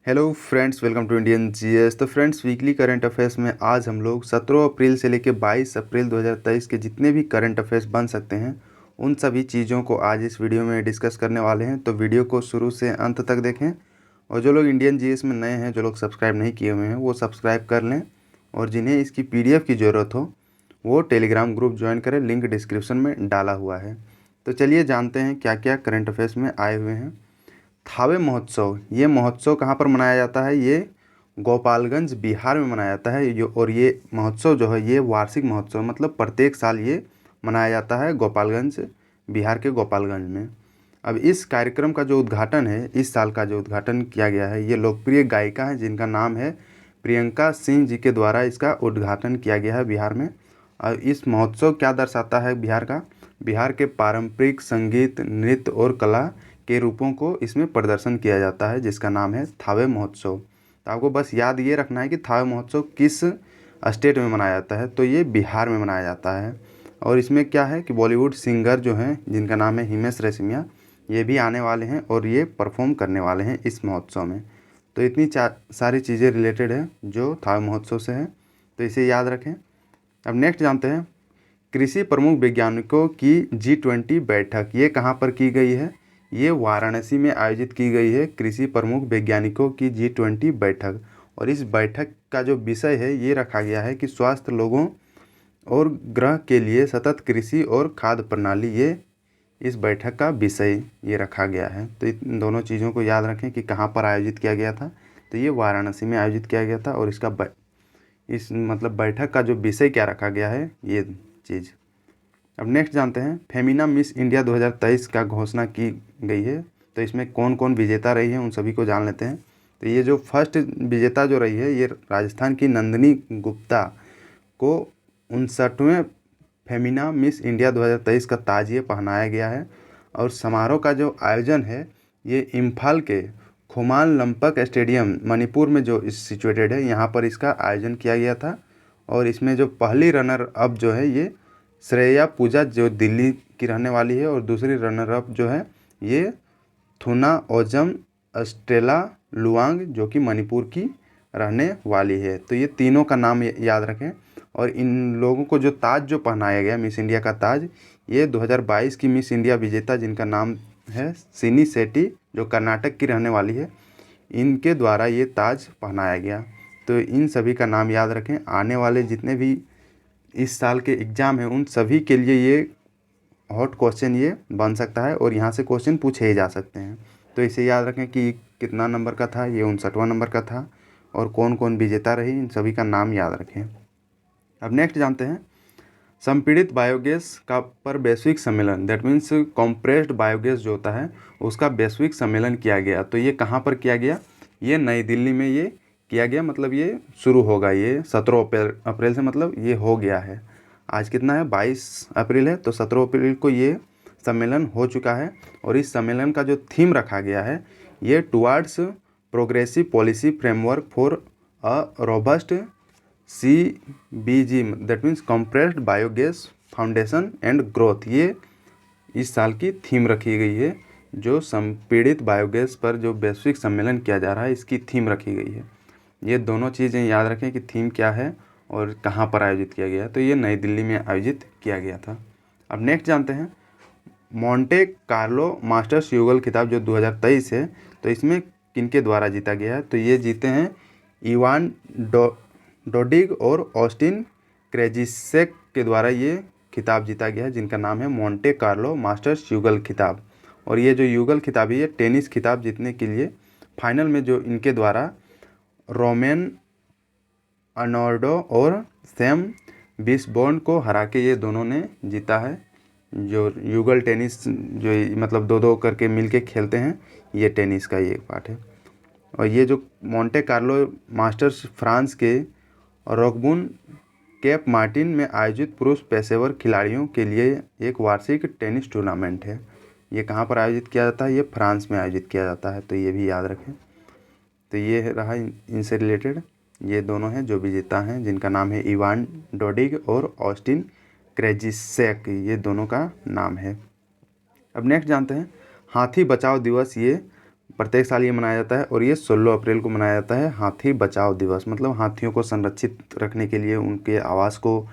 Hello friends, welcome to Indian GS. तो friends, weekly current affairs में आज हम लोग 17 अप्रैल से लेकर 22 अप्रैल 2023 के जितने भी करंट अफेयर्स बन सकते हैं उन सभी चीज़ों को आज इस वीडियो में डिस्कस करने वाले हैं। तो वीडियो को शुरू से अंत तक देखें और जो लोग इंडियन जीएस में नए हैं, जो लोग सब्सक्राइब नहीं किए हुए हैं, वो सब्सक्राइब कर लें और जिन्हें इसकी PDF की ज़रूरत हो वो टेलीग्राम ग्रुप ज्वाइन करें, लिंक डिस्क्रिप्शन में डाला हुआ है। तो चलिए जानते हैं क्या क्या करंट अफेयर्स में आए हुए हैं। थावे महोत्सव, ये महोत्सव कहाँ पर मनाया जाता है? ये गोपालगंज बिहार में मनाया जाता है। और ये महोत्सव जो है ये वार्षिक महोत्सव, मतलब प्रत्येक साल ये मनाया जाता है गोपालगंज, बिहार के गोपालगंज में। अब इस कार्यक्रम का जो उद्घाटन है, इस साल का जो उद्घाटन किया गया है, ये लोकप्रिय गायिका हैं जिनका नाम है प्रियंका सिंह जी के द्वारा इसका उद्घाटन किया गया है बिहार में। और इस महोत्सव क्या दर्शाता है बिहार का? बिहार के पारंपरिक संगीत, नृत्य और कला के रूपों को इसमें प्रदर्शन किया जाता है, जिसका नाम है थावे महोत्सव। तो आपको बस याद ये रखना है कि थावे महोत्सव किस स्टेट में मनाया जाता है, तो ये बिहार में मनाया जाता है। और इसमें क्या है कि बॉलीवुड सिंगर जो हैं जिनका नाम है हिमेश रेशमिया, ये भी आने वाले हैं और ये परफॉर्म करने वाले हैं इस महोत्सव में। तो इतनी सारी चीज़ें रिलेटेड है जो थावे महोत्सव से है, तो इसे याद रखें। अब नेक्स्ट जानते हैं कृषि प्रमुख वैज्ञानिकों की G20 बैठक, ये कहाँ पर की गई है? ये वाराणसी में आयोजित की गई है कृषि प्रमुख वैज्ञानिकों की G20 बैठक। और इस बैठक का जो विषय है ये रखा गया है कि स्वास्थ्य लोगों और ग्रह के लिए सतत कृषि और खाद्य प्रणाली, ये इस बैठक का विषय ये रखा गया है। तो इन दोनों चीज़ों को याद रखें कि कहाँ पर आयोजित किया गया था। तो ये वाराणसी में आयोजित किया गया था और इसका बैठक का जो विषय क्या रखा गया है ये चीज़। अब नेक्स्ट जानते हैं फेमिना मिस इंडिया 2023 का घोषणा की गई है। तो इसमें कौन कौन विजेता रही है उन सभी को जान लेते हैं। तो ये जो फर्स्ट विजेता जो रही है ये राजस्थान की नंदिनी गुप्ता को 59वें फेमिना मिस इंडिया 2023 का ताज ये पहनाया गया है। और समारोह का जो आयोजन है ये इम्फाल के खुमान लंपक स्टेडियम मणिपुर में जो सिचुएटेड है, यहाँ पर इसका आयोजन किया गया था। और इसमें जो पहली रनर अप जो है ये श्रेया पूजा जो दिल्ली की रहने वाली है, और दूसरी रनर अप जो है ये थुना ओजम अस्ट्रेला लुआंग जो कि मणिपुर की रहने वाली है। तो ये तीनों का नाम याद रखें। और इन लोगों को जो ताज जो पहनाया गया मिस इंडिया का ताज, ये 2022 की मिस इंडिया विजेता जिनका नाम है सिनी सेट्टी जो कर्नाटक की रहने वाली है, इनके द्वारा ये ताज पहनाया गया। तो इन सभी का नाम याद रखें। आने वाले जितने भी इस साल के एग्ज़ाम हैं उन सभी के लिए ये हॉट क्वेश्चन ये बन सकता है और यहाँ से क्वेश्चन पूछे ही जा सकते हैं। तो इसे याद रखें कि कितना नंबर का था, ये 59वां नंबर का था। और कौन कौन विजेता रही, इन सभी का नाम याद रखें। अब नेक्स्ट जानते हैं संपीड़ित बायोगैस का पर वैश्विक सम्मेलन, दैट मीन्स कॉम्प्रेस्ड बायोगैस जो होता है उसका वैश्विक सम्मेलन किया गया। तो ये कहाँ पर किया गया? ये नई दिल्ली में ये किया गया, मतलब ये शुरू होगा ये 17 अप्रैल से, मतलब ये हो गया है। आज कितना है? 22 अप्रैल है, तो 17 अप्रैल को ये सम्मेलन हो चुका है। और इस सम्मेलन का जो थीम रखा गया है ये towards progressive policy framework for a robust CBG, that means compressed biogas foundation and growth, ये इस साल की थीम रखी गई है। जो संपीड़ित बायोगैस पर जो वैश्विक सम्मेलन किया जा रहा है इसकी थीम रखी गई है। ये दोनों चीज़ें याद रखें कि थीम क्या है और कहाँ पर आयोजित किया गया है। तो ये नई दिल्ली में आयोजित किया गया था। अब नेक्स्ट जानते हैं मोंटे कार्लो मास्टर्स युगल खिताब जो 2023 है, तो इसमें किनके द्वारा जीता गया है? तो ये जीते हैं इवान डोडिग और ऑस्टिन क्रेजिसेक के द्वारा ये खिताब जीता गया है, जिनका नाम है मोंटे कार्लो मास्टर्स युगल खिताब। और ये जो युगल खिताब है ये टेनिस खिताब जीतने के लिए फाइनल में जो इनके द्वारा रोमेन अर्नोल्डो और सैम बिसबॉर्न को हरा के ये दोनों ने जीता है। जो युगल टेनिस जो मतलब दो दो करके मिलके खेलते हैं, ये टेनिस का ये पार्ट है। और ये जो मोंटे कार्लो मास्टर्स फ्रांस के रोकबून केप मार्टिन में आयोजित पुरुष पेशेवर खिलाड़ियों के लिए एक वार्षिक टेनिस टूर्नामेंट है। ये कहाँ पर आयोजित किया जाता है? ये फ्रांस में आयोजित किया जाता है, तो ये भी याद रखें। तो ये रहा इनसे रिलेटेड, ये दोनों हैं जो विजेता हैं जिनका नाम है इवान डोडिग और ऑस्टिन क्रेजिसेक, ये दोनों का नाम है। अब नेक्स्ट जानते हैं हाथी बचाओ दिवस ये प्रत्येक साल ये मनाया जाता है और ये 16 अप्रैल को मनाया जाता है हाथी बचाओ दिवस। मतलब हाथियों को संरक्षित रखने के लिए, उनके आवास को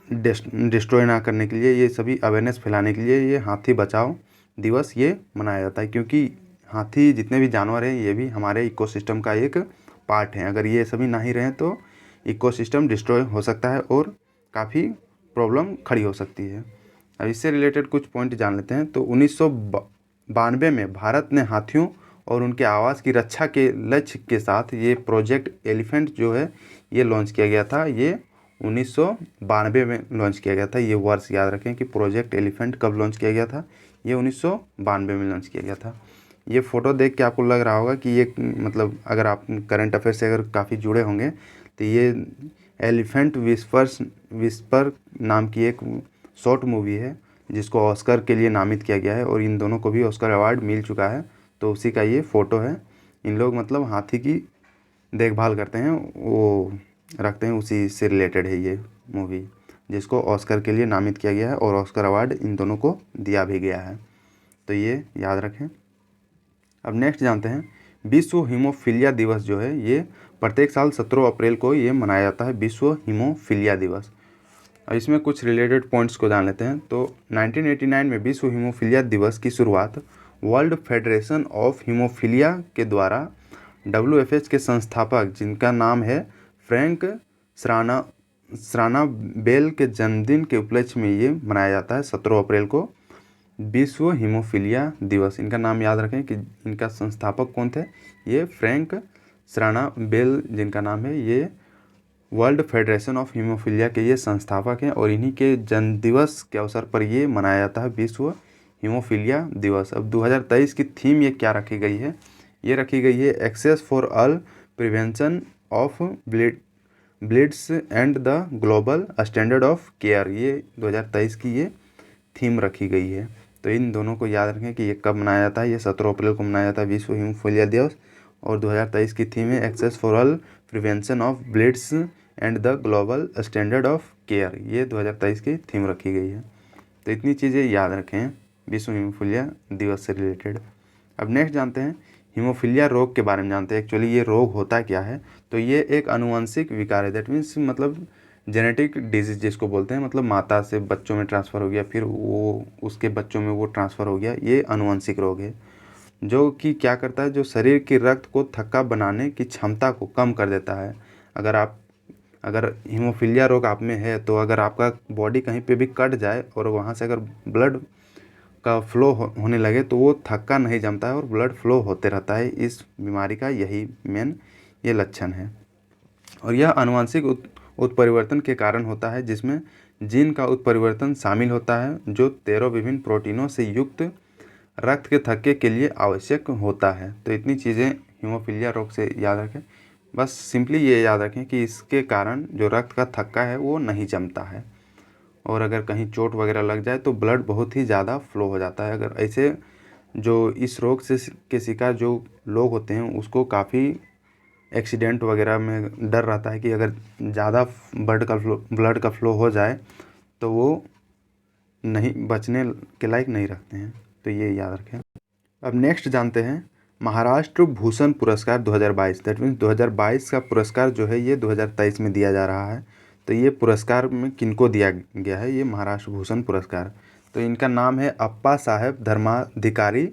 डिस्ट्रॉय ना करने के लिए, ये सभी अवेयरनेस फैलाने के लिए ये हाथी बचाओ दिवस ये मनाया जाता है। क्योंकि हाथी जितने भी जानवर हैं ये भी हमारे इकोसिस्टम का एक पार्ट हैं। अगर ये सभी ना ही रहें तो इकोसिस्टम डिस्ट्रॉय हो सकता है और काफ़ी प्रॉब्लम खड़ी हो सकती है। अब इससे रिलेटेड कुछ पॉइंट जान लेते हैं। तो 1992 में भारत ने हाथियों और उनके आवास की रक्षा के लक्ष्य के साथ ये प्रोजेक्ट एलिफेंट जो है ये लॉन्च किया गया था। ये 1992 में लॉन्च किया गया था। ये वर्ष याद रखें कि प्रोजेक्ट एलिफेंट कब लॉन्च किया गया था। ये 1992 में लॉन्च किया गया था। ये फ़ोटो देख के आपको लग रहा होगा कि ये मतलब अगर आप करंट अफेयर से अगर काफ़ी जुड़े होंगे तो ये एलिफेंट विस्पर नाम की एक शॉर्ट मूवी है जिसको ऑस्कर के लिए नामित किया गया है और इन दोनों को भी ऑस्कर अवार्ड मिल चुका है। तो उसी का ये फ़ोटो है। इन लोग मतलब हाथी की देखभाल करते हैं, वो रखते हैं, उसी से रिलेटेड है ये मूवी जिसको ऑस्कर के लिए नामित किया गया है और ऑस्कर अवार्ड इन दोनों को दिया भी गया है। तो ये याद रखें। अब नेक्स्ट जानते हैं विश्व हीमोफीलिया दिवस जो है ये प्रत्येक साल 17 अप्रैल को ये मनाया जाता है, विश्व हीमोफीलिया दिवस। अब इसमें कुछ रिलेटेड पॉइंट्स को जान लेते हैं। तो 1989 में विश्व हीमोफीलिया दिवस की शुरुआत वर्ल्ड फेडरेशन ऑफ हीमोफीलिया के द्वारा WFH के संस्थापक जिनका नाम है फ्रैंक श्रानाबेल के जन्मदिन के उपलक्ष्य में ये मनाया जाता है 17 अप्रैल को, विश्व हीमोफीलिया दिवस। इनका नाम याद रखें कि इनका संस्थापक कौन थे। ये फ्रैंक श्रानाबेल जिनका नाम है, ये वर्ल्ड फेडरेशन ऑफ हीमोफीलिया के ये संस्थापक हैं और इन्हीं के जन्मदिवस के अवसर पर ये मनाया जाता है विश्व हीमोफीलिया दिवस। अब 2023 की थीम ये क्या रखी गई है, ये रखी गई है access for all, prevention of bleeds and the global standard of care. ये 2023 की ये थीम रखी गई है। तो इन दोनों को याद रखें कि ये कब मनाया जाता है। ये 17 अप्रैल को मनाया जाता है विश्व हीमोफीलिया दिवस और 2023 की थीम है access for all, prevention of bleeds and the global standard of care. ये 2023 की थीम रखी गई है। तो इतनी चीज़ें याद रखें विश्व हीमोफीलिया दिवस से रिलेटेड। अब नेक्स्ट जानते हैं हीमोफीलिया रोग के बारे में जानते हैं। एक्चुअली ये रोग होता क्या है। तो ये एक आनुवंशिक विकार है, दैट मीन्स मतलब जेनेटिक डिजीज जिसको बोलते हैं, मतलब माता से बच्चों में ट्रांसफ़र हो गया, फिर वो उसके बच्चों में वो ट्रांसफ़र हो गया। ये आनुवंशिक रोग है जो कि क्या करता है, जो शरीर के रक्त को थक्का बनाने की क्षमता को कम कर देता है। अगर हीमोफीलिया रोग आप में है तो अगर आपका बॉडी कहीं पे भी कट जाए और वहाँ से अगर ब्लड का फ्लो होने लगे तो वो थक्का नहीं जमता है और ब्लड फ्लो होते रहता है। इस बीमारी का यही मेन ये लक्षण है और यह आनुवंशिक उत्परिवर्तन के कारण होता है जिसमें जीन का उत्परिवर्तन शामिल होता है जो 13 विभिन्न प्रोटीनों से युक्त रक्त के थक्के के लिए आवश्यक होता है। तो इतनी चीज़ें हीमोफीलिया रोग से याद रखें। बस सिंपली ये याद रखें कि इसके कारण जो रक्त का थक्का है वो नहीं जमता है और अगर कहीं चोट वगैरह लग जाए तो ब्लड बहुत ही ज़्यादा फ्लो हो जाता है। अगर ऐसे जो इस रोग से के शिकार जो लोग होते हैं उसको काफ़ी एक्सीडेंट वगैरह में डर रहता है कि अगर ज़्यादा ब्लड का फ्लो हो जाए तो वो नहीं बचने के लायक नहीं रखते हैं। तो ये याद रखें। अब नेक्स्ट जानते हैं महाराष्ट्र भूषण पुरस्कार 2022। दैट मीन्स 2022 का पुरस्कार जो है ये 2023 में दिया जा रहा है। तो ये पुरस्कार में किनको दिया गया है, ये महाराष्ट्र भूषण पुरस्कार। तो इनका नाम है अप्पा साहेब धर्माधिकारी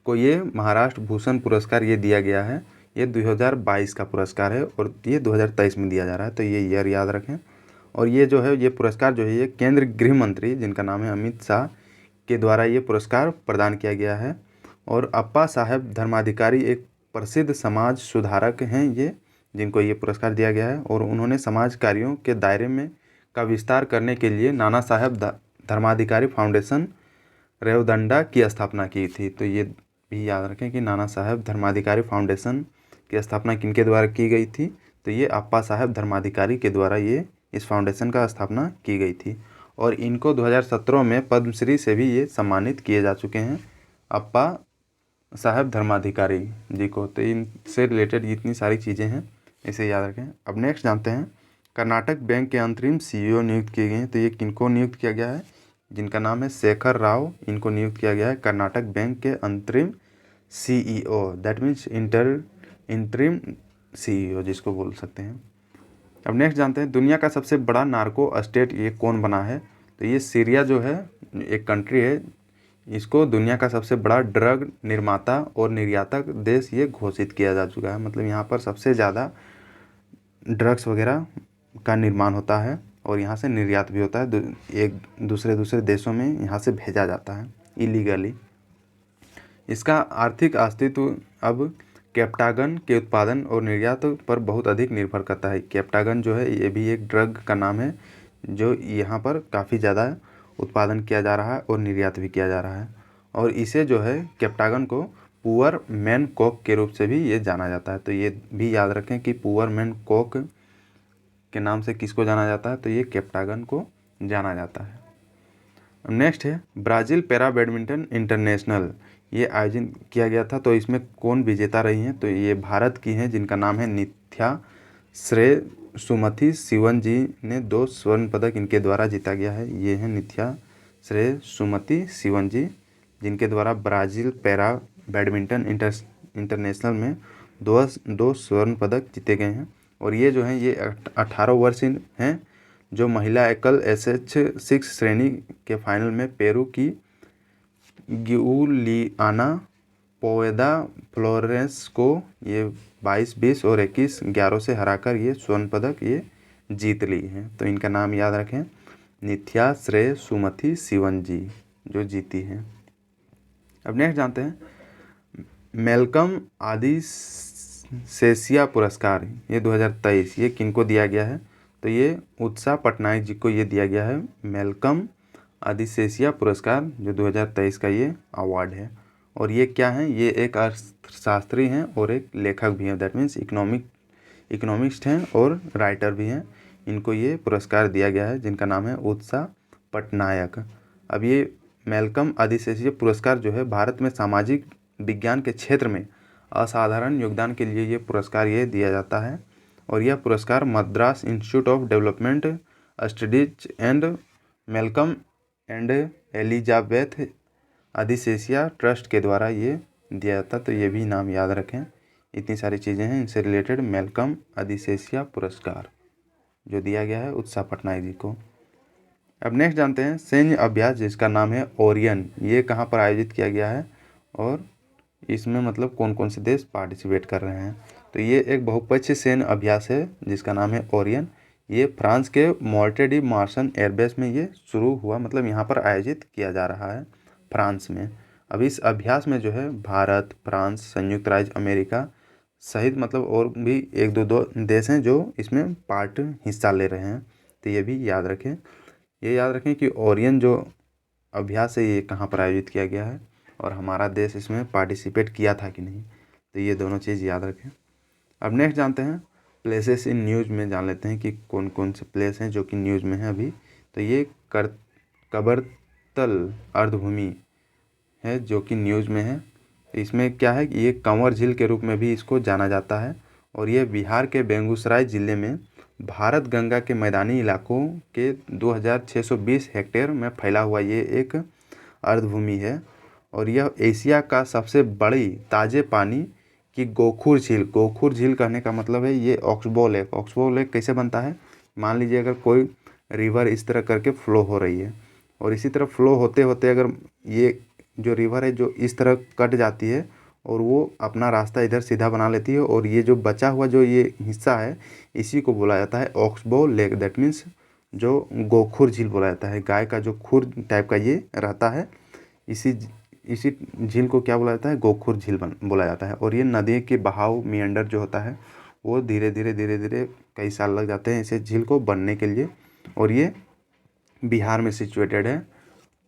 को ये महाराष्ट्र भूषण पुरस्कार ये दिया गया है। ये 2022 का पुरस्कार है और ये 2023 में दिया जा रहा है। तो ये ईयर याद रखें। और ये जो है ये पुरस्कार जो है ये केंद्रीय गृह मंत्री जिनका नाम है अमित शाह के द्वारा ये पुरस्कार प्रदान किया गया है। और अप्पा साहेब धर्माधिकारी एक प्रसिद्ध समाज सुधारक हैं ये, जिनको ये पुरस्कार दिया गया है और उन्होंने समाज कार्यों के दायरे में का विस्तार करने के लिए नाना साहेब धर्माधिकारी फाउंडेशन रेवदंडा की स्थापना की थी। तो ये भी याद रखें कि नाना साहेब धर्माधिकारी फाउंडेशन की स्थापना किनके द्वारा की गई थी। तो ये अप्पा साहेब धर्माधिकारी के द्वारा ये इस फाउंडेशन का स्थापना की गई थी और इनको 2017 में पद्मश्री से भी ये सम्मानित किए जा चुके हैं अप्पा साहेब धर्माधिकारी जी को। तो इनसे रिलेटेड इतनी सारी चीज़ें हैं, इसे याद रखें। अब नेक्स्ट जानते हैं कर्नाटक बैंक के अंतरिम CEO नियुक्त किए गए हैं। तो ये किनको नियुक्त किया गया है, जिनका नाम है शेखर राव, इनको नियुक्त किया गया है कर्नाटक बैंक के अंतरिम CEO, that means interim CEO जिसको बोल सकते हैं। अब नेक्स्ट जानते हैं दुनिया का सबसे बड़ा नार्को स्टेट ये कौन बना है। तो ये सीरिया जो है एक कंट्री है, इसको दुनिया का सबसे बड़ा ड्रग निर्माता और निर्यातक देश ये घोषित किया जा चुका है। मतलब यहाँ पर सबसे ज़्यादा ड्रग्स वगैरह का निर्माण होता है और यहाँ से निर्यात भी होता है, एक दूसरे देशों में यहाँ से भेजा जाता है इलीगली। इसका आर्थिक अस्तित्व अब कैप्टागन के उत्पादन और निर्यात पर बहुत अधिक निर्भर करता है। कैप्टागन जो है ये भी एक ड्रग का नाम है जो यहाँ पर काफ़ी ज़्यादा उत्पादन किया जा रहा है और निर्यात भी किया जा रहा है। और इसे जो है कैप्टागन को पुअर मैन कोक के रूप से भी ये जाना जाता है। तो ये भी याद रखें कि पुअर मैन कोक के नाम से किसको जाना जाता है, तो ये कैप्टागन को जाना जाता है। नेक्स्ट है ब्राज़ील पैरा बैडमिंटन इंटरनेशनल, ये आयोजन किया गया था। तो इसमें कौन विजेता रही हैं, तो ये भारत की हैं जिनका नाम है नित्या श्रेय सुमति शिवन जी ने 2 स्वर्ण पदक इनके द्वारा जीता गया है। ये हैं नित्या श्रेय सुमति शिवन जी जिनके द्वारा ब्राज़ील पैरा बैडमिंटन इंटरनेशनल में 2 स्वर्ण पदक जीते गए हैं। और ये जो हैं ये 18 वर्ष हैं जो महिला एकल SH6 श्रेणी के फाइनल में पेरू की गिउलियाना पोवेदा फ्लोरेंस को ये 22-20 और 21-11 से हराकर ये स्वर्ण पदक ये जीत ली हैं। तो इनका नाम याद रखें, नित्या श्रेय सुमति शिवन जी जो जीती हैं। अब नेक्स्ट जानते हैं मैल्कम आदिसेसिया पुरस्कार ये 2023 ये किनको दिया गया है, तो ये उत्साह पटनायक जी को ये दिया गया है मैल्कम आदिसेसिया पुरस्कार जो 2023 का ये अवार्ड है। और ये क्या है, ये एक अर्थशास्त्री हैं और एक लेखक भी हैं, दैट मीन्स इकोनॉमिस्ट हैं और राइटर भी हैं। इनको ये पुरस्कार दिया गया है जिनका नाम है उत्साह पटनायक। अब ये मैल्कम आदिसेसिया पुरस्कार जो है भारत में सामाजिक विज्ञान के क्षेत्र में असाधारण योगदान के लिए ये पुरस्कार ये दिया जाता है। और यह पुरस्कार Madras institute of development studies and Malcolm and Elizabeth Adiseshiah trust के द्वारा ये दिया जाता है। तो ये भी नाम याद रखें। इतनी सारी चीज़ें हैं इनसे रिलेटेड मैल्कम आदिसेसिया पुरस्कार जो दिया गया है उत्साह पटनायक जी को। अब नेक्स्ट जानते हैं सैन्य अभ्यास जिसका नाम है ओरियन, ये कहाँ पर आयोजित किया गया है और इसमें मतलब कौन कौन से देश पार्टिसिपेट कर रहे हैं। तो ये एक बहुपक्षीय सैन्य अभ्यास है जिसका नाम है ओरियन। ये फ्रांस के मोर्टे डी मार्सन एयरबेस में ये शुरू हुआ, मतलब यहाँ पर आयोजित किया जा रहा है फ्रांस में। अब इस अभ्यास में जो है भारत, फ्रांस, संयुक्त राज्य अमेरिका सहित मतलब और भी 1-2 देश हैं जो इसमें हिस्सा ले रहे हैं। तो ये भी याद रखें। ये याद रखें कि ओरियन जो अभ्यास है ये कहाँ पर आयोजित किया गया है और हमारा देश इसमें पार्टिसिपेट किया था कि नहीं। तो ये दोनों चीज़ याद रखें। अब नेक्स्ट जानते हैं प्लेसेस इन न्यूज़ में, जान लेते हैं कि कौन कौन से प्लेस हैं जो कि न्यूज़ में हैं अभी। तो ये कबरतल अर्धभूमि है जो कि न्यूज़ में है। इसमें क्या है कि ये कंवर झील के रूप में भी इसको जाना जाता है और ये बिहार के बेगूसराय ज़िले में भारत गंगा के मैदानी इलाकों के 2620 हेक्टेयर में फैला हुआ ये एक अर्धभूमि है। और यह एशिया का सबसे बड़ी ताज़े पानी की गोखुर झील कहने का मतलब है ये ऑक्सबो लेक कैसे बनता है, मान लीजिए अगर कोई रिवर इस तरह करके फ्लो हो रही है और इसी तरह फ्लो होते होते अगर ये जो रिवर है जो इस तरह कट जाती है और वो अपना रास्ता इधर सीधा बना लेती है और ये जो बचा हुआ जो ये हिस्सा है इसी को बोला जाता है ऑक्सबो लेक, दैट मीन्स जो गोखुर झील बोला जाता है। गाय का जो खुर टाइप का ये रहता है, इसी झील को क्या बोला जाता है, गोखुर झील बोला जाता है। और ये नदी के बहाव मियंडर जो होता है वो धीरे धीरे कई साल लग जाते हैं इसे झील को बनने के लिए। और ये बिहार में सिचुएटेड है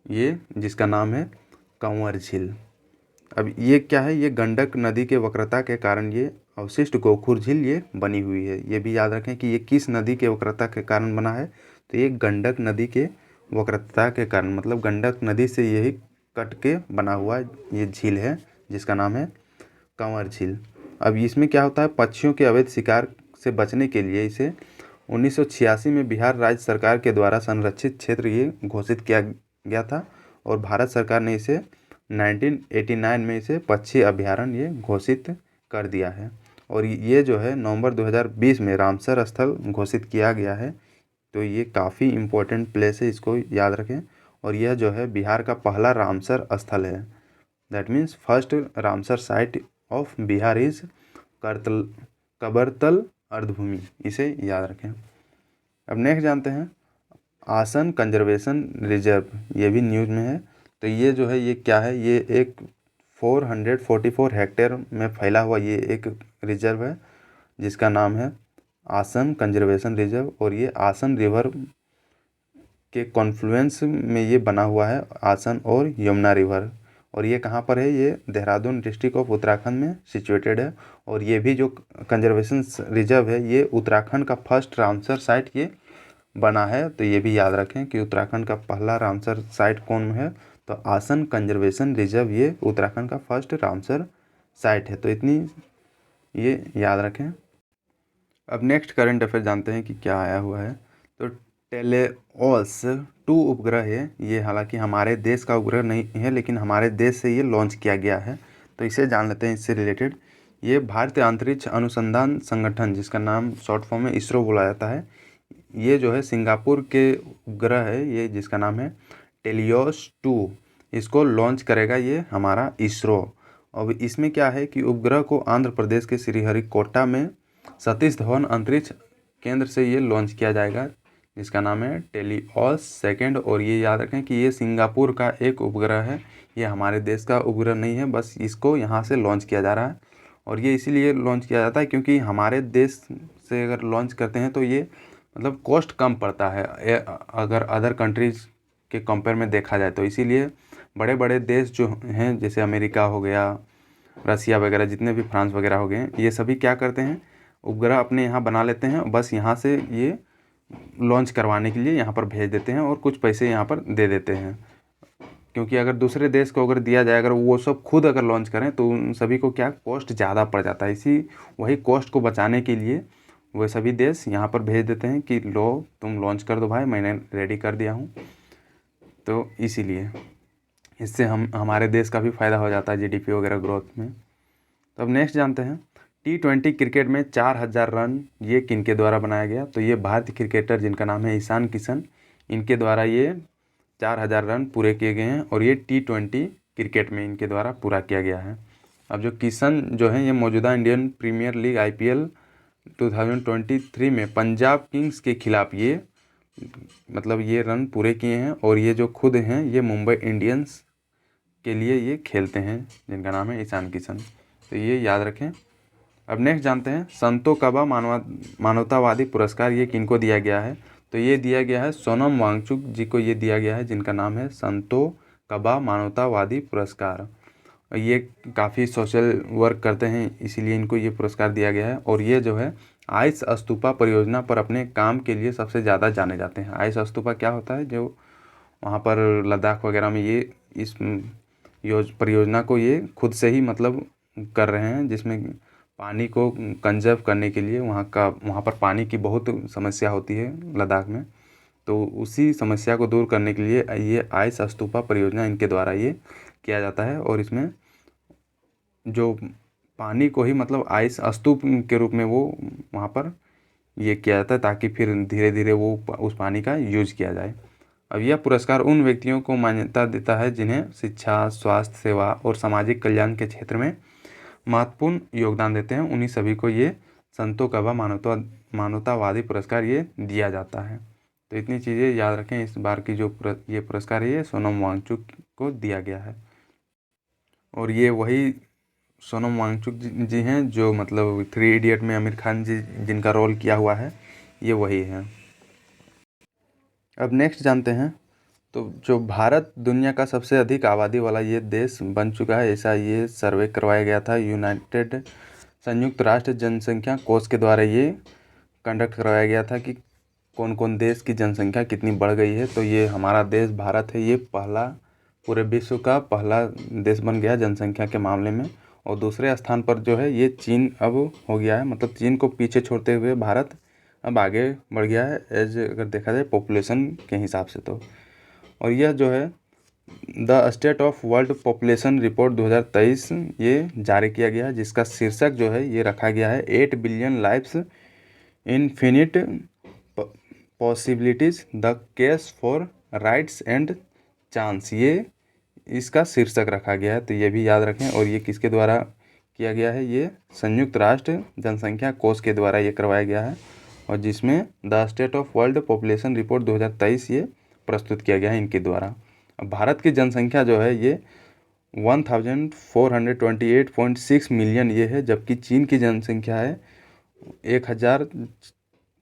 ये, जिसका नाम है कंवर झील। अब ये क्या है, ये गंडक नदी के वक्रता के कारण ये अवशिष्ट गोखुर झील ये बनी हुई है। ये भी याद रखें कि ये किस नदी के वक्रता के कारण बना है, तो ये गंडक नदी के वक्रता के कारण, मतलब गंडक नदी से यही कट के बना हुआ ये झील है जिसका नाम है कंवर झील। अब इसमें क्या होता है, पक्षियों के अवैध शिकार से बचने के लिए इसे 1986 में बिहार राज्य सरकार के द्वारा संरक्षित क्षेत्र ये घोषित किया गया था और भारत सरकार ने इसे 1989 में इसे पक्षी अभयारण्य ये घोषित कर दिया है। और ये जो है नवंबर 2020 में रामसर स्थल घोषित किया गया है। तो ये काफ़ी इम्पोर्टेंट प्लेस है, इसको याद रखें। और यह जो है बिहार का पहला रामसर स्थल है। That means first Ramsar site of Bihar is Kabartal अर्धभूमि, इसे याद रखें। अब नेक्स्ट जानते हैं आसन कंजर्वेशन रिजर्व, ये भी न्यूज़ में है। तो ये जो है ये क्या है, ये एक 444 हेक्टेयर में फैला हुआ ये एक रिजर्व है जिसका नाम है आसन कंजर्वेशन रिजर्व। और ये आसन रिवर के कॉन्फ्लुएंस में ये बना हुआ है, आसन और यमुना रिवर। और ये कहाँ पर है, ये देहरादून डिस्ट्रिक्ट ऑफ उत्तराखंड में सिचुएटेड है। और ये भी जो कंजर्वेशन रिजर्व है ये उत्तराखंड का फर्स्ट रामसर साइट ये बना है। तो ये भी याद रखें कि उत्तराखंड का पहला रामसर साइट कौन है, तो आसन कंजर्वेशन रिजर्व ये उत्तराखंड का फर्स्ट रामसर साइट है। तो इतनी ये याद रखें। अब नेक्स्ट करंट अफेयर जानते हैं कि क्या आया हुआ है। तो टेलेओस 2 उपग्रह है ये, हालांकि हमारे देश का उपग्रह नहीं है लेकिन हमारे देश से ये लॉन्च किया गया है। तो इसे जान लेते हैं इससे रिलेटेड। ये भारतीय अंतरिक्ष अनुसंधान संगठन, जिसका नाम शॉर्ट फॉर्म में इसरो बोला जाता है, ये जो है सिंगापुर के उपग्रह है ये, जिसका नाम है टेलियोस 2, इसको लॉन्च करेगा ये हमारा इसरो। अब इसमें क्या है कि उपग्रह को आंध्र प्रदेश के श्रीहरिकोटा में सतीश धवन अंतरिक्ष केंद्र से ये लॉन्च किया जाएगा, जिसका नाम है टेलिओस सेकेंड। और ये याद रखें कि ये सिंगापुर का एक उपग्रह है, ये हमारे देश का उपग्रह नहीं है, बस इसको यहाँ से लॉन्च किया जा रहा है। और ये इसीलिए लॉन्च किया जाता है क्योंकि हमारे देश से अगर लॉन्च करते हैं तो ये मतलब कॉस्ट कम पड़ता है अगर अदर कंट्रीज़ के कंपेयर में देखा जाए तो। इसीलिए बड़े बड़े देश जो हैं जैसे अमेरिका हो गया, रसिया वगैरह, जितने भी फ्रांस वगैरह हो गए, ये सभी क्या करते हैं, उपग्रह अपने यहाँ बना लेते हैं, बस यहाँ से ये लॉन्च करवाने के लिए यहाँ पर भेज देते हैं और कुछ पैसे यहाँ पर दे देते हैं। क्योंकि अगर दूसरे देश को अगर दिया जाए, अगर वो सब खुद अगर लॉन्च करें तो उन सभी को क्या कॉस्ट ज़्यादा पड़ जाता है। इसी वही कॉस्ट को बचाने के लिए वो सभी देश यहाँ पर भेज देते हैं कि लो तुम लॉन्च कर दो भाई, मैंने रेडी कर दिया हूँ। तो इसीलिए इससे हमारे देश का भी फ़ायदा हो जाता है जीडीपी वगैरह ग्रोथ में। तो अब नेक्स्ट जानते हैं T20 क्रिकेट में 4000 रन ये किनके द्वारा बनाया गया। तो ये भारतीय क्रिकेटर जिनका नाम है ईशान किशन, इनके द्वारा ये 4000 रन पूरे किए गए हैं और ये T20 क्रिकेट में इनके द्वारा पूरा किया गया है। अब जो किशन जो है ये मौजूदा इंडियन प्रीमियर लीग IPL 2023 में पंजाब किंग्स के खिलाफ ये मतलब ये रन पूरे किए हैं। और ये जो खुद हैं ये मुंबई इंडियंस के लिए ये खेलते हैं, जिनका नाम है ईशान किशन। तो ये याद रखें। अब नेक्स्ट जानते हैं संतो कबा मानवतावादी पुरस्कार ये किनको दिया गया है। तो ये दिया गया है सोनम वांगचुक जी को ये दिया गया है, जिनका नाम है संतो कबा मानवतावादी पुरस्कार। ये काफ़ी सोशल वर्क करते हैं इसीलिए इनको ये पुरस्कार दिया गया है। और ये जो है आइस स्तूपा परियोजना पर अपने काम के लिए सबसे ज़्यादा जाने जाते हैं। आइस स्तूपा क्या होता है, जो वहाँ पर लद्दाख वगैरह में ये इस परियोजना को ये खुद से ही मतलब कर रहे हैं, जिसमें पानी को कंजर्व करने के लिए वहाँ पर पानी की बहुत समस्या होती है लद्दाख में। तो उसी समस्या को दूर करने के लिए ये आइस स्तूपा परियोजना इनके द्वारा ये किया जाता है। और इसमें जो पानी को ही मतलब आइस स्तूप के रूप में वो वहाँ पर ये किया जाता है, ताकि फिर धीरे धीरे वो उस पानी का यूज किया जाए। अब यह पुरस्कार उन व्यक्तियों को मान्यता देता है जिन्हें शिक्षा, स्वास्थ्य सेवा और सामाजिक कल्याण के क्षेत्र में महत्वपूर्ण योगदान देते हैं। उन्हीं सभी को ये संतो कबा मानवतावादी पुरस्कार ये दिया जाता है। तो इतनी चीज़ें याद रखें। इस बार की जो ये पुरस्कार है ये सोनम वांगचुक को दिया गया है। और ये वही सोनम वांगचुक जी हैं जो मतलब 3 इडियट में आमिर खान जी जिनका रोल किया हुआ है, ये वही हैं। अब नेक्स्ट जानते हैं तो जो भारत दुनिया का सबसे अधिक आबादी वाला ये देश बन चुका है, ऐसा ये सर्वे करवाया गया था संयुक्त राष्ट्र जनसंख्या कोष के द्वारा ये कंडक्ट करवाया गया था कि कौन कौन देश की जनसंख्या कितनी बढ़ गई है। तो ये हमारा देश भारत है, ये पहला पूरे विश्व का पहला देश बन गया जनसंख्या के मामले में। और दूसरे स्थान पर जो है ये चीन अब हो गया है, मतलब चीन को पीछे छोड़ते हुए भारत अब आगे बढ़ गया है एज अगर देखा जाए पॉपुलेशन के हिसाब से। तो और यह जो है the state of world population report 2023 ये जारी किया गया है, जिसका शीर्षक जो है ये रखा गया है 8 billion lives infinite possibilities the case for rights and chance, ये इसका शीर्षक रखा गया है। तो ये भी याद रखें। और ये किसके द्वारा किया गया है? ये संयुक्त राष्ट्र जनसंख्या कोष के द्वारा ये करवाया गया है, और जिसमें the state of world population report 2023 ये प्रस्तुत किया गया है इनके द्वारा। अब भारत की जनसंख्या जो है ये 1428.6 मिलियन ये है, जबकि चीन की जनसंख्या है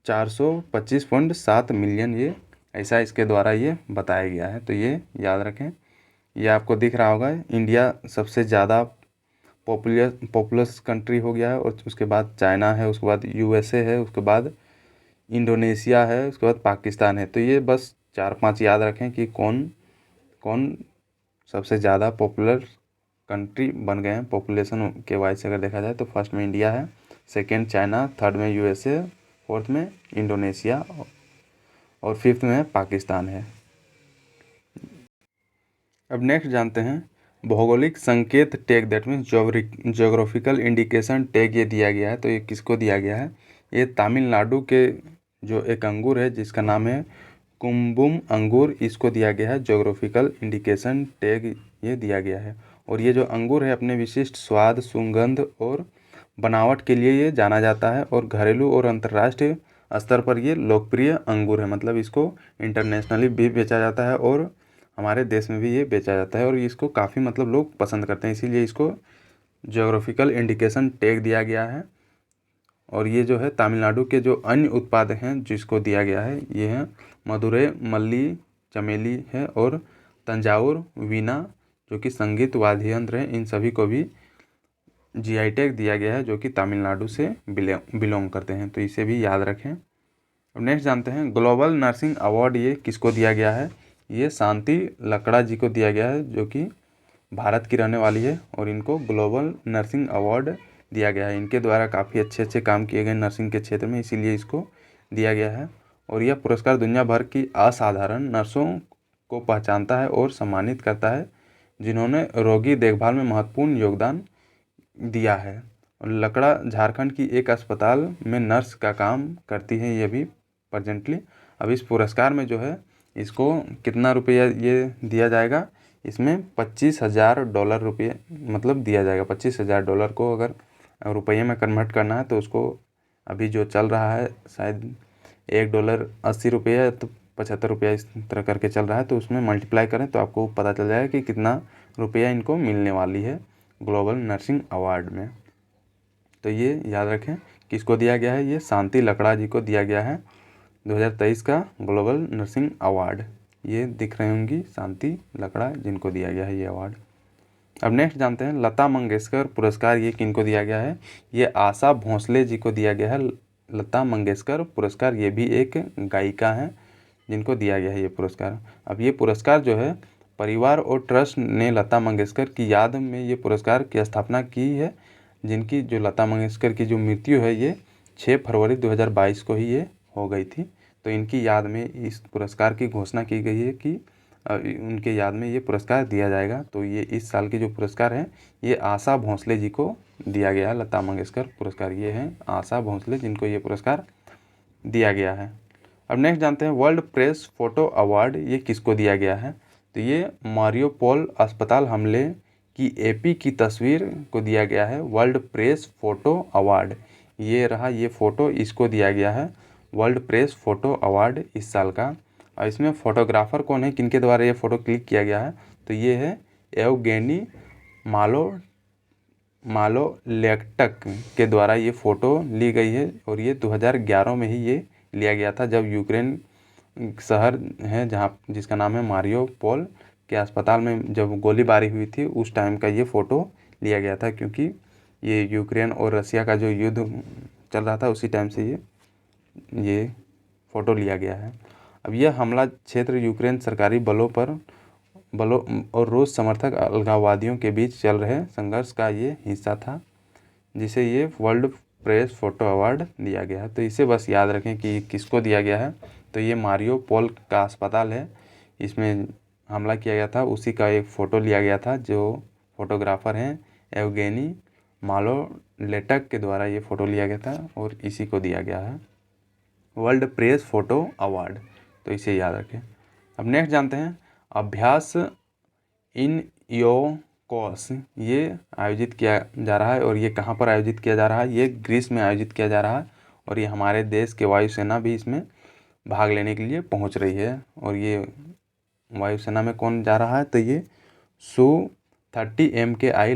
1425.7 मिलियन, ये ऐसा इसके द्वारा ये बताया गया है। तो ये याद रखें। ये आपको दिख रहा होगा, इंडिया सबसे ज़्यादा पॉपुलस कंट्री हो गया है, और उसके बाद चाइना है, उसके बाद यूएसए है, उसके बाद इंडोनेशिया है, उसके बाद पाकिस्तान है। तो ये बस 4-5 याद रखें कि कौन कौन सबसे ज़्यादा पॉपुलर कंट्री बन गए हैं पॉपुलेशन के वाइज से अगर देखा जाए तो। फर्स्ट में इंडिया है, सेकेंड चाइना, थर्ड में यूएसए, फोर्थ में इंडोनेशिया, और फिफ्थ में पाकिस्तान है। अब नेक्स्ट जानते हैं भौगोलिक संकेत tag, that means geographical indication tag ये दिया गया है। तो ये किसको दिया गया है? ये तमिलनाडु के जो एक अंगूर है जिसका नाम है कुम्बुम अंगूर, इसको दिया गया है जोग्राफिकल इंडिकेशन टैग ये दिया गया है। और ये जो अंगूर है अपने विशिष्ट स्वाद, सुगंध और बनावट के लिए ये जाना जाता है, और घरेलू और अंतर्राष्ट्रीय स्तर पर ये लोकप्रिय अंगूर है। मतलब इसको इंटरनेशनली भी बेचा जाता है और हमारे देश में भी ये बेचा जाता है, और इसको काफ़ी मतलब लोग पसंद करते हैं, इसीलिए इसको ज्योग्राफिकल इंडिकेशन टैग दिया गया है। और ये जो है तमिलनाडु के जो अन्य उत्पाद हैं जिसको दिया गया है ये हैं मदुरै मल्ली चमेली है, और तंजावुर वीणा जो कि संगीत वाद्य यंत्र हैं, इन सभी को भी जीआई टैग दिया गया है जो कि तमिलनाडु से बिलोंग करते हैं। तो इसे भी याद रखें। अब नेक्स्ट जानते हैं ग्लोबल नर्सिंग अवार्ड ये किसको दिया गया है? ये शांति लकड़ा जी को दिया गया है, जो कि भारत की रहने वाली है, और इनको ग्लोबल नर्सिंग अवार्ड दिया गया है। इनके द्वारा काफ़ी अच्छे अच्छे काम किए गए नर्सिंग के क्षेत्र में, इसीलिए इसको दिया गया है। और यह पुरस्कार दुनिया भर की असाधारण नर्सों को पहचानता है और सम्मानित करता है जिन्होंने रोगी देखभाल में महत्वपूर्ण योगदान दिया है। और लकड़ा झारखंड की एक अस्पताल में नर्स का काम करती है ये भी प्रेजेंटली। अब इस पुरस्कार में जो है इसको कितना रुपया ये दिया जाएगा? इसमें $25,000 रुपये मतलब दिया जाएगा। $25,000 को अगर रुपये में कन्वर्ट करना है तो उसको अभी जो चल रहा है शायद $1 80 रुपये तो 75 रुपया इस तरह करके चल रहा है, तो उसमें मल्टीप्लाई करें तो आपको पता चल जाएगा कि कितना रुपया इनको मिलने वाली है ग्लोबल नर्सिंग अवार्ड में। तो ये याद रखें किसको दिया गया है? ये शांति लकड़ा जी को दिया गया है 2023 का ग्लोबल नर्सिंग अवार्ड। ये दिख रही होंगी शांति लकड़ा जिनको दिया गया है ये अवार्ड। अब नेक्स्ट जानते हैं लता मंगेशकर पुरस्कार ये किनको दिया गया है? ये आशा भोसले जी को दिया गया है। लता मंगेशकर पुरस्कार ये भी एक गायिका हैं जिनको दिया गया है ये पुरस्कार। अब ये पुरस्कार जो है परिवार और ट्रस्ट ने लता मंगेशकर की याद में ये पुरस्कार की स्थापना की है, जिनकी जो लता मंगेशकर की जो मृत्यु है ये 6 फरवरी 2022 को ही ये हो गई थी। तो इनकी याद में इस पुरस्कार की घोषणा की गई है कि उनके याद में ये पुरस्कार दिया जाएगा। तो ये इस साल के जो पुरस्कार हैं ये आशा भोसले जी को दिया गया है। लता मंगेशकर पुरस्कार ये हैं आशा भोसले जिनको ये पुरस्कार दिया गया है। अब नेक्स्ट जानते हैं वर्ल्ड प्रेस फोटो अवार्ड ये किसको दिया गया है? तो ये मारियोपोल अस्पताल हमले की एपी की तस्वीर को दिया गया है वर्ल्ड प्रेस फोटो अवार्ड। ये रहा ये फ़ोटो, इसको दिया गया है वर्ल्ड प्रेस फोटो अवार्ड इस साल का। और इसमें फ़ोटोग्राफ़र कौन है, किनके द्वारा ये फ़ोटो क्लिक किया गया है? तो ये है एवगेनी मालोलेक्टक के द्वारा ये फ़ोटो ली गई है, और ये 2011 में ही ये लिया गया था जब यूक्रेन शहर है जहाँ जिसका नाम है मारियोपोल के अस्पताल में जब गोलीबारी हुई थी उस टाइम का ये फ़ोटो लिया गया था, क्योंकि ये यूक्रेन और रसिया का जो युद्ध चल रहा था उसी टाइम से ये फ़ोटो लिया गया है। अब यह हमला क्षेत्र यूक्रेन सरकारी बलों और रूस समर्थक अलगाववादियों के बीच चल रहे संघर्ष का ये हिस्सा था, जिसे ये वर्ल्ड प्रेस फोटो अवार्ड दिया गया है। तो इसे बस याद रखें कि किसको दिया गया है। तो ये मारियोपोल का अस्पताल है, इसमें हमला किया गया था उसी का एक फ़ोटो लिया गया था। जो फोटोग्राफर हैं एवगेनी मालोलेटक के द्वारा ये फ़ोटो लिया गया था और इसी को दिया गया है वर्ल्ड प्रेस फ़ोटो अवार्ड। तो इसे याद रखें। अब नेक्स्ट जानते हैं अभ्यास इन योकोस ये आयोजित किया जा रहा है और ये कहाँ पर आयोजित किया जा रहा है? ये ग्रीस में आयोजित किया जा रहा है और ये हमारे देश के वायुसेना भी इसमें भाग लेने के लिए पहुंच रही है। और ये वायुसेना में कौन जा रहा है? तो ये Su-30 MKI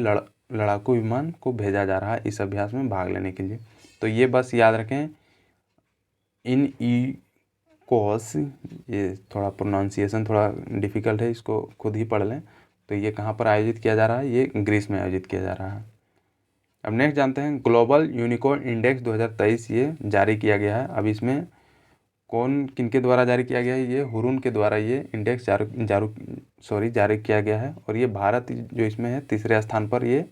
लड़ाकू विमान को भेजा जा रहा है इस अभ्यास में भाग लेने के लिए। तो ये बस याद रखें इन कोस, ये थोड़ा प्रोनाउंसिएशन थोड़ा डिफ़िकल्ट है, इसको खुद ही पढ़ लें। तो ये कहाँ पर आयोजित किया जा रहा है? ये ग्रीस में आयोजित किया जा रहा है। अब नेक्स्ट जानते हैं ग्लोबल यूनिकॉर्न इंडेक्स 2023 ये जारी किया गया है। अब इसमें कौन किनके द्वारा जारी किया गया है? ये हुरून के द्वारा ये इंडेक्स जारी किया गया है और ये भारत जो इसमें है तीसरे स्थान पर ये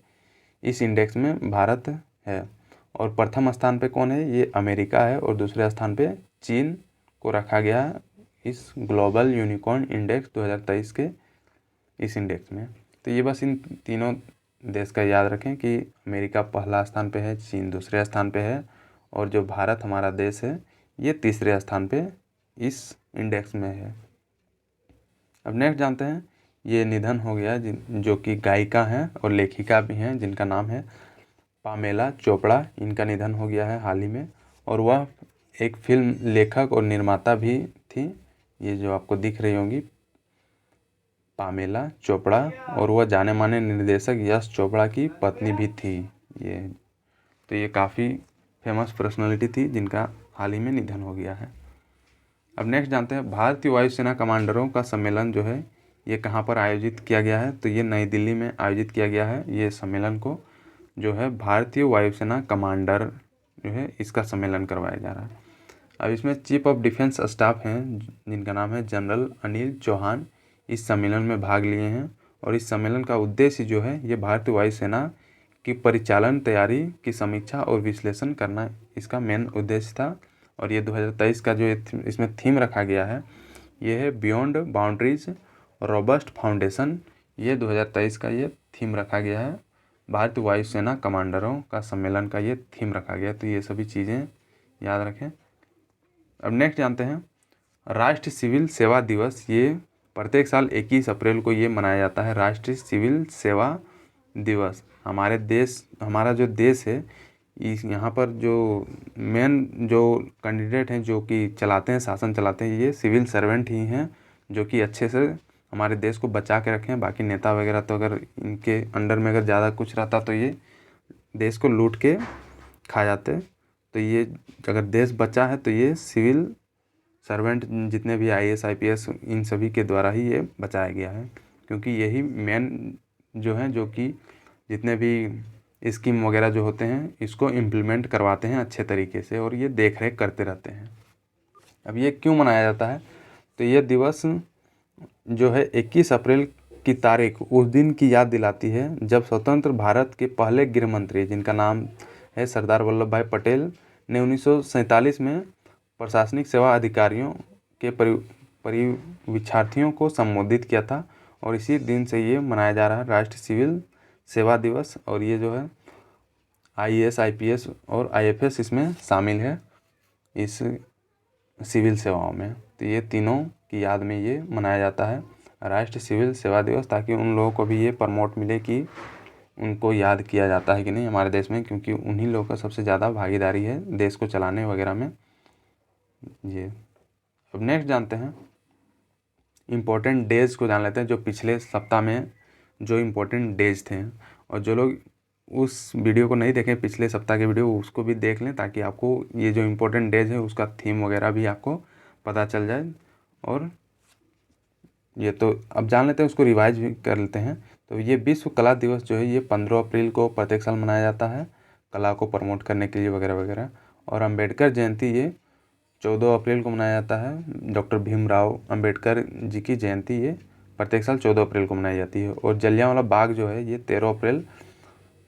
इस इंडेक्स में भारत है। और प्रथम स्थान पे कौन है? ये अमेरिका है और दूसरे स्थान पे चीन को रखा गया है इस ग्लोबल यूनिकॉर्न इंडेक्स 2023 के इस इंडेक्स में। तो ये बस इन तीनों देश का याद रखें कि अमेरिका पहला स्थान पे है, चीन दूसरे स्थान पे है और जो भारत हमारा देश है ये तीसरे स्थान पे इस इंडेक्स में है। अब नेक्स्ट जानते हैं ये निधन हो गया जो कि गायिका हैं और लेखिका भी हैं जिनका नाम है पामेला चोपड़ा। इनका निधन हो गया है हाल ही में और वह एक फिल्म लेखक और निर्माता भी थी। ये जो आपको दिख रही होंगी पामेला चोपड़ा और वह जाने माने निर्देशक यश चोपड़ा की पत्नी भी थी। ये काफ़ी फेमस पर्सनालिटी थी जिनका हाल ही में निधन हो गया है। अब नेक्स्ट जानते हैं भारतीय वायुसेना कमांडरों का सम्मेलन जो है ये कहाँ पर आयोजित किया गया है? तो ये नई दिल्ली में आयोजित किया गया है। ये सम्मेलन को जो है भारतीय वायुसेना कमांडर जो है इसका सम्मेलन करवाया जा रहा है। अब इसमें चीफ ऑफ डिफेंस स्टाफ हैं जिनका नाम है जनरल अनिल चौहान, इस सम्मेलन में भाग लिए हैं और इस सम्मेलन का उद्देश्य जो है ये भारतीय वायुसेना की परिचालन तैयारी की समीक्षा और विश्लेषण करना इसका मेन उद्देश्य था। और ये 2023 का जो इसमें थीम रखा गया है ये है बियॉन्ड बाउंड्रीज रोबस्ट फाउंडेशन। ये 2023 का ये थीम रखा गया है। भारतीय वायुसेना कमांडरों का सम्मेलन का ये थीम रखा गया। तो ये सभी चीज़ें याद रखें। अब नेक्स्ट जानते हैं राष्ट्रीय सिविल सेवा दिवस। ये प्रत्येक साल 21 अप्रैल को ये मनाया जाता है राष्ट्रीय सिविल सेवा दिवस। हमारा जो देश है इस यहाँ पर जो मेन जो कैंडिडेट हैं जो कि चलाते हैं शासन चलाते हैं ये सिविल सर्वेंट ही हैं जो कि अच्छे से हमारे देश को बचा के रखें। बाकी नेता वगैरह तो अगर इनके अंडर में अगर ज़्यादा कुछ रहता तो ये देश को लूट के खा जाते। तो ये अगर देश बचा है तो ये सिविल सर्वेंट जितने भी IAS IPS इन सभी के द्वारा ही ये बचाया गया है क्योंकि यही मेन जो है जो कि जितने भी स्कीम वगैरह जो होते हैं इसको इम्प्लीमेंट करवाते हैं अच्छे तरीके से और ये देख रेख करते रहते हैं। अब ये क्यों मनाया जाता है? तो ये दिवस जो है 21 अप्रैल की तारीख उस दिन की याद दिलाती है जब स्वतंत्र भारत के पहले गृह मंत्री जिनका नाम है सरदार वल्लभ भाई पटेल ने 1947 में प्रशासनिक सेवा अधिकारियों के परिवीक्षार्थियों को संबोधित किया था और इसी दिन से ये मनाया जा रहा है राष्ट्रीय सिविल सेवा दिवस। और ये जो है IAS IPS और IFS इसमें शामिल है इस सिविल सेवाओं में। तो ये तीनों की याद में ये मनाया जाता है राष्ट्रीय सिविल सेवा दिवस ताकि उन लोगों को भी ये प्रमोट मिले कि उनको याद किया जाता है कि नहीं हमारे देश में, क्योंकि उन्हीं लोगों का सबसे ज़्यादा भागीदारी है देश को चलाने वगैरह में। ये अब नेक्स्ट जानते हैं इम्पोर्टेंट डेज को जान लेते हैं जो पिछले सप्ताह में जो इम्पोर्टेंट डेज थे। और जो लोग उस वीडियो को नहीं देखें पिछले सप्ताह के वीडियो उसको भी देख लें ताकि आपको ये जो इम्पोर्टेंट डेज है उसका थीम वगैरह भी आपको पता चल जाए। और ये तो अब जान लेते हैं उसको रिवाइज भी कर लेते हैं। तो ये विश्व कला दिवस जो है ये 15 अप्रैल को प्रत्येक साल मनाया जाता है कला को प्रमोट करने के लिए वगैरह वगैरह। और अम्बेडकर जयंती ये 14 अप्रैल को मनाया जाता है। डॉक्टर भीमराव अम्बेडकर जी की जयंती ये प्रत्येक साल 14 अप्रैल को मनाई जाती है। और जलियांवाला बाग जो है ये 13 अप्रैल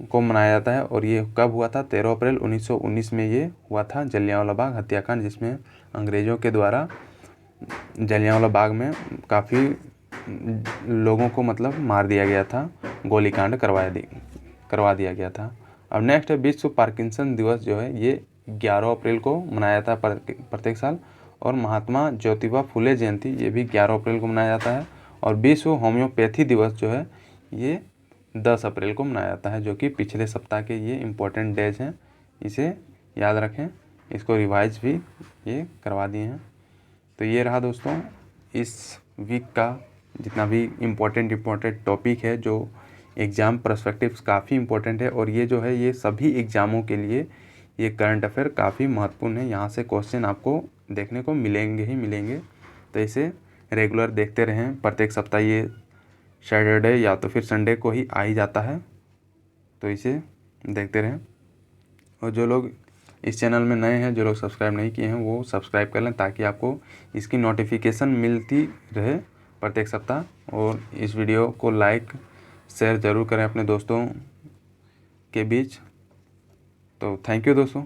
को मनाया जाता है। और ये कब हुआ था? 13 अप्रैल 1919 में ये हुआ था जलियांवाला बाग हत्याकांड, जिसमें अंग्रेज़ों के द्वारा जलियांवाला बाग में काफ़ी लोगों को मतलब मार दिया गया था, गोलीकांड करवा दिया गया था। अब नेक्स्ट है विश्व पार्किंसन दिवस जो है ये 11 अप्रैल को मनाया जाता है प्रत्येक साल। और महात्मा ज्योतिबा फुले जयंती ये भी 11 अप्रैल को मनाया जाता है। और विश्व होम्योपैथी दिवस जो है ये 10 अप्रैल को मनाया जाता है, जो कि पिछले सप्ताह के ये इम्पोर्टेंट डेज हैं, इसे याद रखें। इसको रिवाइज भी ये करवा दिए हैं। तो ये रहा दोस्तों इस वीक का जितना भी इम्पोर्टेंट टॉपिक है, जो एग्ज़ाम पर्सपेक्टिव्स काफ़ी इम्पोर्टेंट है। और ये जो है ये सभी एग्ज़ामों के लिए ये करंट अफेयर काफ़ी महत्वपूर्ण है। यहाँ से क्वेश्चन आपको देखने को मिलेंगे ही मिलेंगे। तो इसे रेगुलर देखते रहें। प्रत्येक सप्ताह ये सैटरडे या तो फिर संडे को ही आ ही जाता है, तो इसे देखते रहें। और जो लोग इस चैनल में नए हैं, जो लोग सब्सक्राइब नहीं किए हैं, वो सब्सक्राइब कर लें ताकि आपको इसकी नोटिफिकेशन मिलती रहे प्रत्येक सप्ताह। और इस वीडियो को लाइक शेयर ज़रूर करें अपने दोस्तों के बीच। तो थैंक यू दोस्तों।